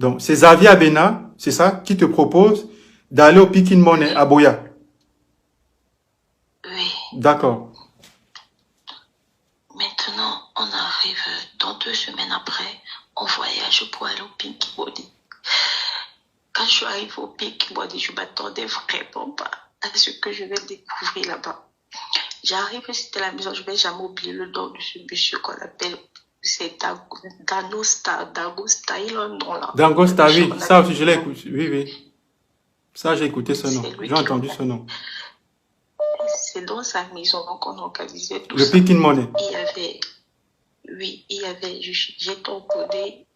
Donc, c'est Xavier Abena, c'est ça, qui te propose d'aller au Pick in Money à Boya. Oui. D'accord. Maintenant, on arrive dans 2 semaines après, on voyage pour aller au Pink Body. Quand je suis arrivée au Pink Body, je m'attendais vraiment pas à ce que je vais découvrir là-bas. J'arrive c'était la maison, je vais jamais oublier le nom de ce monsieur qu'on appelle, c'est Dagosta, il a un nom là. Dangosta, oui, ça aussi je l'ai écouté, oui, oui. Ça, j'ai écouté ce nom, j'ai entendu ce nom. C'est dans sa maison qu'on organisait tout le ça. Pick in Money. J'ai tamponné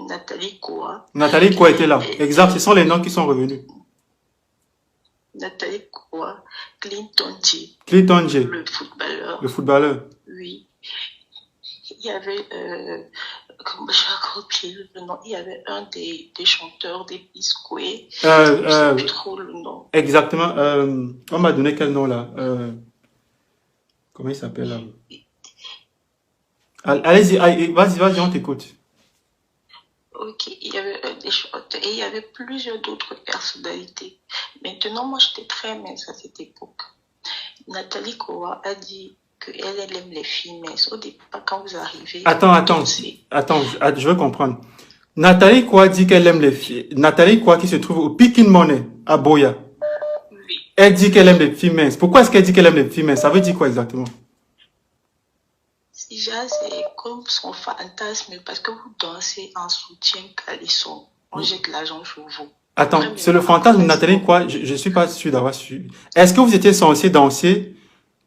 Nathalie Koa. Nathalie Koa était là, exact, ce sont les noms qui sont revenus. Nathalie Koa, Clinton J. Le footballeur. Oui. Il y avait, comment j'ai oublié le nom, il y avait un des chanteurs des Piscoué. Je ne sais plus trop le nom. Exactement. On m'a donné quel nom là? Comment il s'appelle là? Allez-y, vas-y, on t'écoute. Ok, il y avait des chanteurs et il y avait plusieurs d'autres personnalités. Maintenant, moi, j'étais très mince à cette époque. Nathalie Koa a dit qu'elle aime les filles minces. Au départ, quand vous arrivez... Attends, je veux comprendre. Nathalie Koa dit qu'elle aime les filles. Nathalie Koa qui se trouve au Pick in Money à Boya. Oui. Elle dit qu'elle aime les filles minces. Pourquoi est-ce qu'elle dit qu'elle aime les filles minces? Ça veut dire quoi exactement? Déjà, c'est comme son fantasme parce que vous dansez en soutien caleçon. On jette l'argent sur vous. Attends, c'est le fantasme de Nathalie Koa. Je ne suis pas sûr d'avoir su. Est-ce que vous étiez censé danser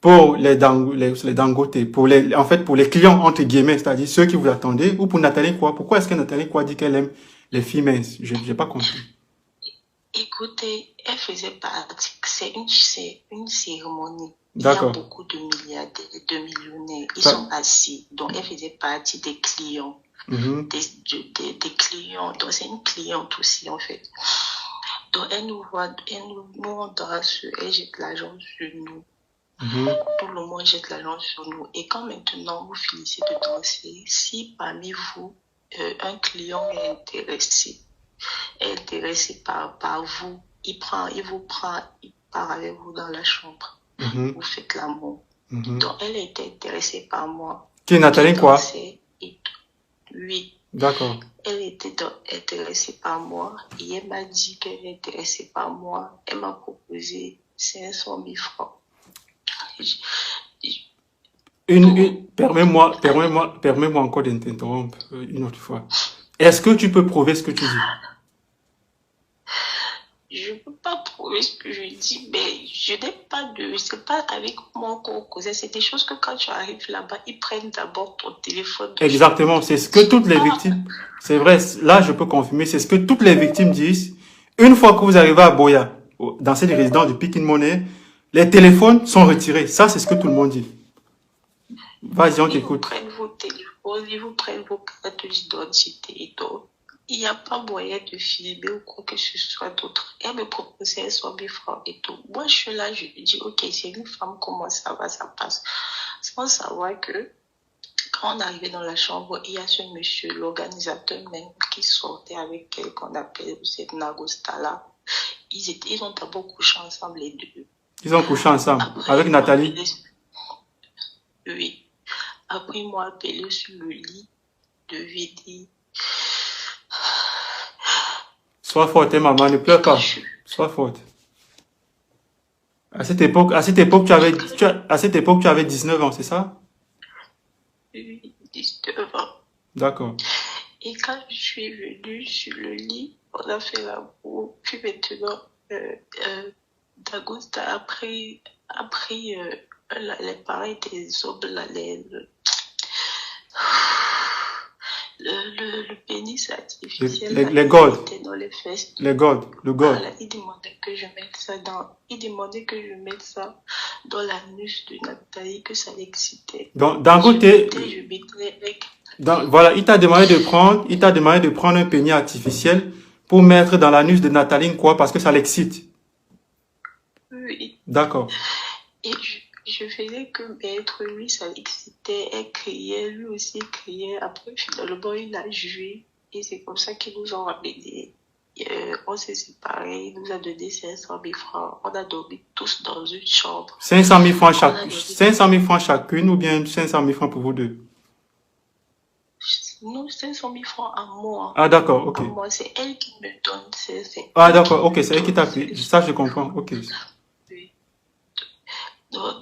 pour les dangotés, pour les clients entre guillemets, c'est-à-dire ceux qui vous attendaient, ou pour Nathalie Koa? Pourquoi est-ce que Nathalie Koa dit qu'elle aime les filles minces? Je n'ai pas compris. Écoutez, elle faisait partie, c'est une cérémonie. D'accord. Il y a beaucoup de milliardaires, de millionnaires. Ils sont assis. Donc, elle faisait partie des clients. Des clients. Donc, c'est une cliente aussi, en fait. Donc, elle nous voit, nous on danse, elle jette l'argent sur nous. Tout le monde jette l'argent sur nous. Et quand maintenant vous finissez de danser, si parmi vous, un client est intéressé par vous, il vous prend, il part avec vous dans la chambre. Vous faites l'amour. Donc, elle était intéressée par moi. Qui est Nathalie quoi? Oui. D'accord. Elle était intéressée par moi et elle m'a dit qu'elle est intéressée par moi. Elle m'a proposé 500 000 francs. Permets-moi encore de t'interrompre une autre fois. Est-ce que tu peux prouver ce que tu dis? Je ne peux pas prouver ce que je dis, mais je n'ai pas de... C'est pas avec moi qu'on causait. C'est des choses que quand tu arrives là-bas, ils prennent d'abord ton téléphone. Exactement, c'est ce que toutes les victimes... C'est vrai, là je peux confirmer, c'est ce que toutes les victimes disent. Une fois que vous arrivez à Boya, dans cette résidence de Pick in Money, les téléphones sont retirés. Ça, c'est ce que tout le monde dit. Vas-y, on t'écoute. Ils vous prennent vos téléphones, ils vous prennent vos cartes d'identité et tout. Il n'y a pas moyen de filmer ou quoi que ce soit d'autre. Elle me proposait 100 000 francs et tout. Moi, je suis là, je lui dis, ok, c'est une femme, comment ça va, ça passe. Sans savoir que, quand on arrivait dans la chambre, il y a ce monsieur, l'organisateur même, qui sortait avec quelqu'un qu'on appelle cette Nagosta là. Ils ont d'abord couché ensemble, les deux. Ils ont couché ensemble, après, avec Nathalie? Oui. Après, ils m'ont appelé sur le lit de Vidi. Sois forte, maman, ne pleure pas. Sois forte. À cette époque, tu avais 19 ans, c'est ça? Oui, 19 ans. D'accord. Et quand je suis venue sur le lit, on a fait l'amour. Puis maintenant, Dagosta a pris les pareils des hommes, le pénis artificiel. Les gold. Dans les fesses. Le gold. Voilà, il demandait que je mette ça dans l'anus de Nathalie, que ça l'excitait. Donc, Dangote, voilà, il t'a demandé de prendre un pénis artificiel pour mettre dans l'anus de Nathalie quoi, parce que ça l'excite. Oui. D'accord. Et je faisais que mettre, lui, ça l'excitait, elle criait, lui aussi criait. Après, finalement, il a joué. Et c'est comme ça qu'ils nous ont ramenés. On s'est séparés, il nous a donné 500 000 francs. On a dormi tous dans une chambre. 500 000 francs On chaque, a dormi 500 000 francs chacune ou bien 500 000 francs pour vous deux? nous 500 000 francs à moi. Ah, d'accord, ok. À moi, c'est elle qui me donne. C'est Ah, elle qui d'accord, ok, me c'est elle qui donne. t'a payé. Ça, je comprends, ok. Oui. Donc,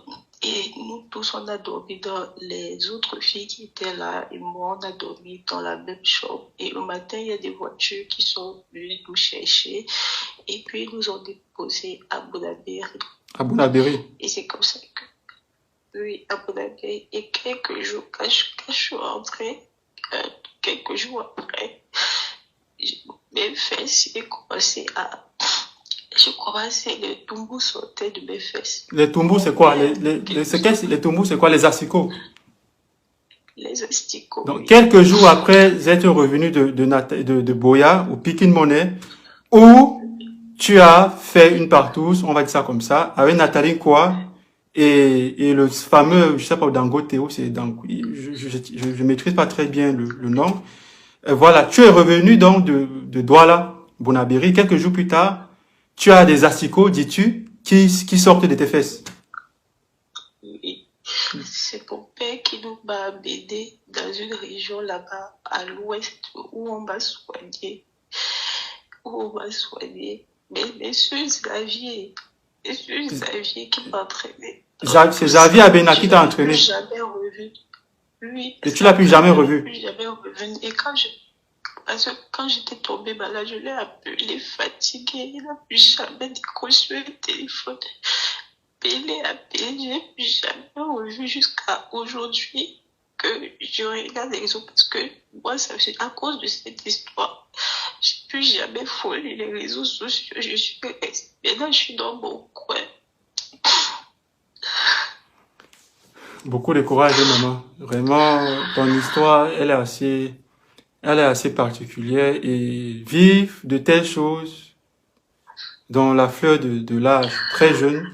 et nous tous, on a dormi dans les autres filles qui étaient là et moi, on a dormi dans la même chambre. Et le matin, il y a des voitures qui sont venues nous chercher et puis ils nous ont déposés à Bonabéry. À Bonabéry. Et c'est comme ça que, oui, à Bonabéry. Et quelques jours, quand je suis rentrée, quelques jours après, mes fesses, j'ai commencé à... Je commençais, le tombeau sortait de mes fesses. Les tumbus, c'est quoi? Les tumbus, c'est quoi? Les asticots. Les asticots, Donc, oui. quelques jours après être revenu de Boya, ou Pikin Monnaie, où tu as fait une partouze, on va dire ça comme ça, avec Nathalie Kwa et le fameux, je sais pas, Dangote, ou c'est Dangote, je maîtrise pas très bien le nom. Voilà, tu es revenu donc de Douala, Bonabéry, quelques jours plus tard, tu as des asticots, dis-tu, qui sortent de tes fesses. Oui. C'est mon père qui nous m'a amené dans une région là-bas, à l'ouest, où on m'a soigné. Mais Monsieur Xavier qui m'a entraîné. C'est Xavier Abena qui t'a entraîné. Je l'ai plus jamais revu. Oui. Et tu l'as plus jamais revu. Plus jamais revu. Et parce que quand j'étais tombée malade, je l'ai appelé fatigué. Il n'a plus jamais décroché le téléphone. Il est appelé, je n'ai plus jamais revu jusqu'à aujourd'hui que je regarde les réseaux parce que moi, ça c'est à cause de cette histoire. Je n'ai plus jamais frôlé les réseaux sociaux. Maintenant, je suis dans mon coin. Beaucoup de courage, maman. Vraiment, ton histoire, elle est assez particulière et vivre de telles choses dans la fleur de l'âge très jeune,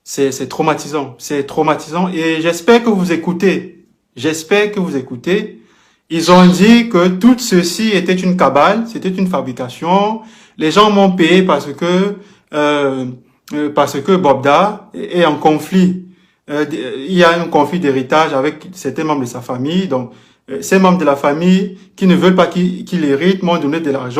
c'est traumatisant. C'est traumatisant et j'espère que vous écoutez. J'espère que vous écoutez. Ils ont dit que tout ceci était une cabale, c'était une fabrication. Les gens m'ont payé parce que Bobda est en conflit. Il y a un conflit d'héritage avec certains membres de sa famille. Donc, ces membres de la famille qui ne veulent pas qu'il hérite m'ont donné de l'argent.